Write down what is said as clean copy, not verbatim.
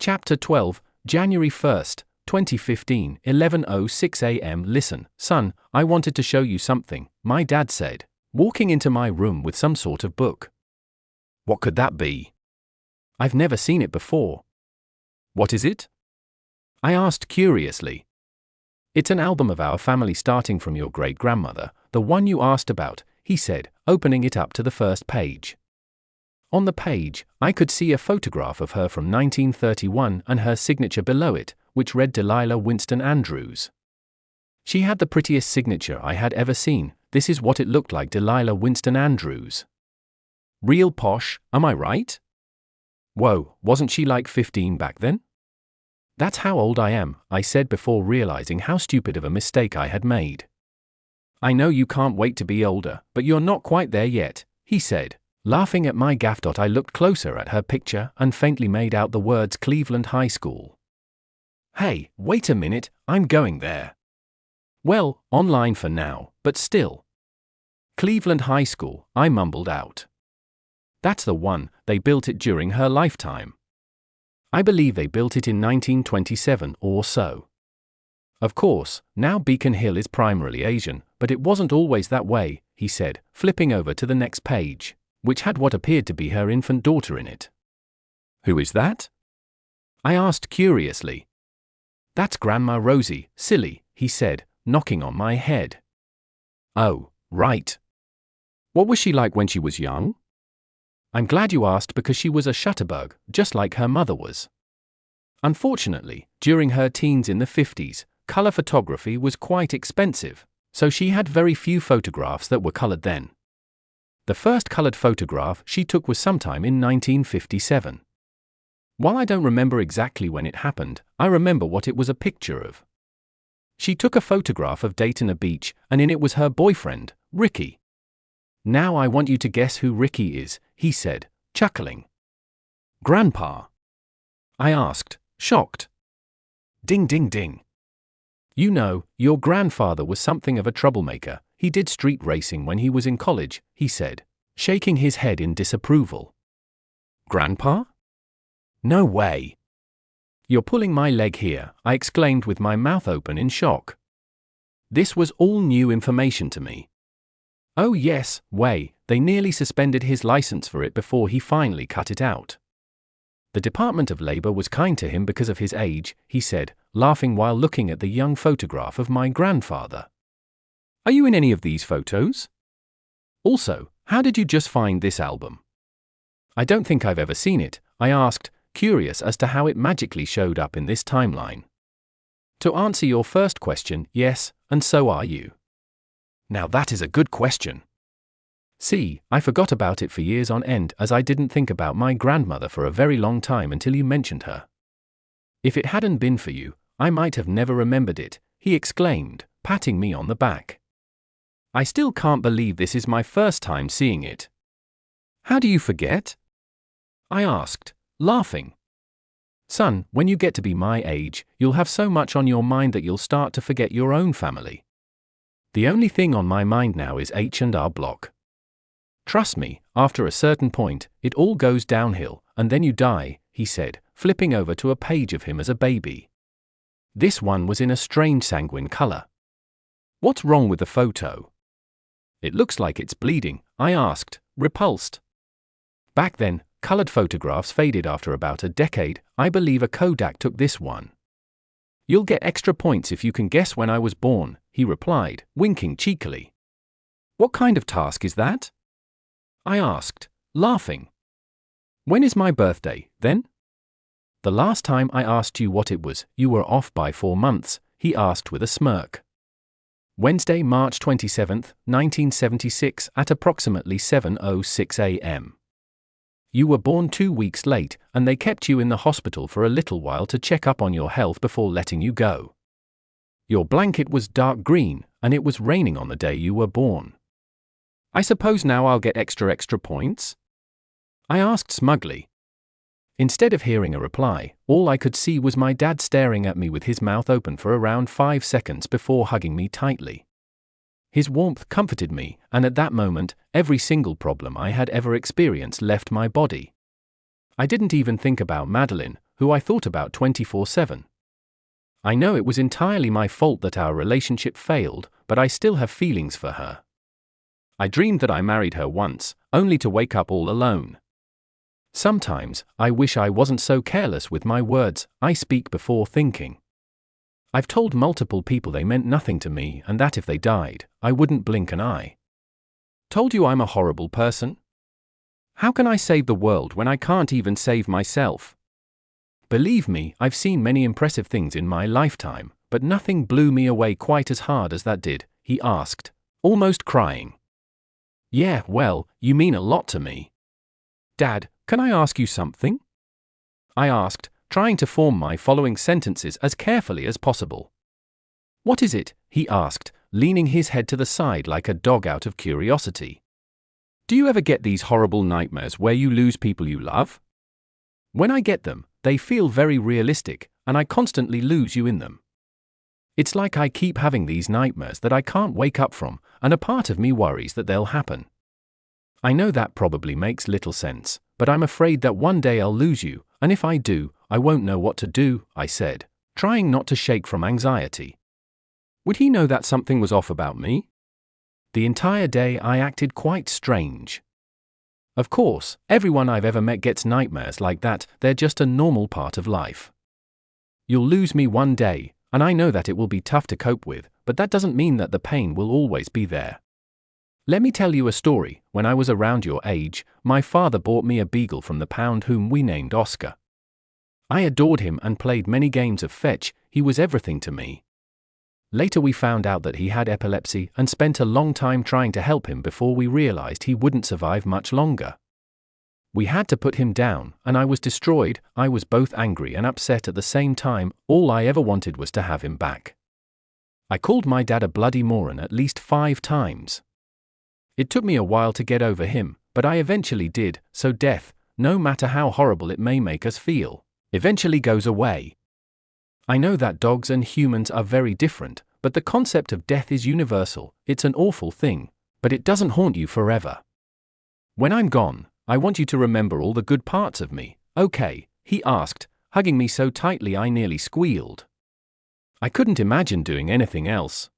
Chapter 12, January 1st, 2015, 11:06 a.m. Listen, son, I wanted to show you something, my dad said, walking into my room with some sort of book. What could that be? I've never seen it before. What is it? I asked curiously. It's an album of our family starting from your great-grandmother, the one you asked about, he said, opening it up to the first page. On the page, I could see a photograph of her from 1931 and her signature below it, which read Delilah Winston Andrews. She had the prettiest signature I had ever seen. This is what it looked like, Delilah Winston Andrews. Real posh, am I right? Whoa, wasn't she like 15 back then? That's how old I am, I said before realizing how stupid of a mistake I had made. I know you can't wait to be older, but you're not quite there yet, he said. Laughing at my gaffe. I looked closer at her picture and faintly made out the words Cleveland High School. Hey, wait a minute, I'm going there. Well, online for now, but still. Cleveland High School, I mumbled out. That's the one, they built it during her lifetime. I believe they built it in 1927 or so. Of course, now Beacon Hill is primarily Asian, but it wasn't always that way, he said, flipping over to the next page, which had what appeared to be her infant daughter in it. Who is that? I asked curiously. That's Grandma Rosie, silly, he said, knocking on my head. Oh, right. What was she like when she was young? I'm glad you asked because she was a shutterbug, just like her mother was. Unfortunately, during her teens in the 50s, color photography was quite expensive, so she had very few photographs that were colored then. The first colored photograph she took was sometime in 1957. While I don't remember exactly when it happened, I remember what it was a picture of. She took a photograph of Daytona Beach, and in it was her boyfriend, Ricky. Now I want you to guess who Ricky is, he said, chuckling. Grandpa? I asked, shocked. Ding ding ding. You know, your grandfather was something of a troublemaker. He did street racing when he was in college, he said, shaking his head in disapproval. Grandpa? No way. You're pulling my leg here, I exclaimed with my mouth open in shock. This was all new information to me. Oh yes, way, they nearly suspended his license for it before he finally cut it out. The Department of Labor was kind to him because of his age, he said, laughing while looking at the young photograph of my grandfather. Are you in any of these photos? Also, how did you just find this album? I don't think I've ever seen it, I asked, curious as to how it magically showed up in this timeline. To answer your first question, yes, and so are you. Now that is a good question. See, I forgot about it for years on end as I didn't think about my grandmother for a very long time until you mentioned her. If it hadn't been for you, I might have never remembered it, he exclaimed, patting me on the back. I still can't believe this is my first time seeing it. How do you forget? I asked, laughing. Son, when you get to be my age, you'll have so much on your mind that you'll start to forget your own family. The only thing on my mind now is H&R Block. Trust me, after a certain point, it all goes downhill, and then you die, he said, flipping over to a page of him as a baby. This one was in a strange sanguine color. What's wrong with the photo? It looks like it's bleeding, I asked, repulsed. Back then, colored photographs faded after about a decade. I believe a Kodak took this one. You'll get extra points if you can guess when I was born, he replied, winking cheekily. What kind of task is that? I asked, laughing. When is my birthday, then? The last time I asked you what it was, you were off by 4 months, he asked with a smirk. Wednesday, March 27, 1976, at approximately 7:06 a.m. You were born 2 weeks late, and they kept you in the hospital for a little while to check up on your health before letting you go. Your blanket was dark green, and it was raining on the day you were born. I suppose now I'll get extra points? I asked smugly. Instead of hearing a reply, all I could see was my dad staring at me with his mouth open for around 5 seconds before hugging me tightly. His warmth comforted me, and at that moment, every single problem I had ever experienced left my body. I didn't even think about Madeline, who I thought about 24/7. I know it was entirely my fault that our relationship failed, but I still have feelings for her. I dreamed that I married her once, only to wake up all alone. Sometimes, I wish I wasn't so careless with my words. I speak before thinking. I've told multiple people they meant nothing to me and that if they died, I wouldn't blink an eye. Told you I'm a horrible person? How can I save the world when I can't even save myself? Believe me, I've seen many impressive things in my lifetime, but nothing blew me away quite as hard as that did, he asked, almost crying. Yeah, well, you mean a lot to me. Dad, can I ask you something? I asked, trying to form my following sentences as carefully as possible. What is it? He asked, leaning his head to the side like a dog out of curiosity. Do you ever get these horrible nightmares where you lose people you love? When I get them, they feel very realistic, and I constantly lose you in them. It's like I keep having these nightmares that I can't wake up from, and a part of me worries that they'll happen. I know that probably makes little sense, but I'm afraid that one day I'll lose you, and if I do, I won't know what to do, I said, trying not to shake from anxiety. Would he know that something was off about me? The entire day I acted quite strange. Of course, everyone I've ever met gets nightmares like that, they're just a normal part of life. You'll lose me one day, and I know that it will be tough to cope with, but that doesn't mean that the pain will always be there. Let me tell you a story. When I was around your age, my father bought me a beagle from the pound whom we named Oscar. I adored him and played many games of fetch. He was everything to me. Later we found out that he had epilepsy and spent a long time trying to help him before we realized he wouldn't survive much longer. We had to put him down, and I was destroyed. I was both angry and upset at the same time. All I ever wanted was to have him back. I called my dad a bloody moron at least 5 times. It took me a while to get over him, but I eventually did, so death, no matter how horrible it may make us feel, eventually goes away. I know that dogs and humans are very different, but the concept of death is universal. It's an awful thing, but it doesn't haunt you forever. When I'm gone, I want you to remember all the good parts of me, okay? He asked, hugging me so tightly I nearly squealed. I couldn't imagine doing anything else.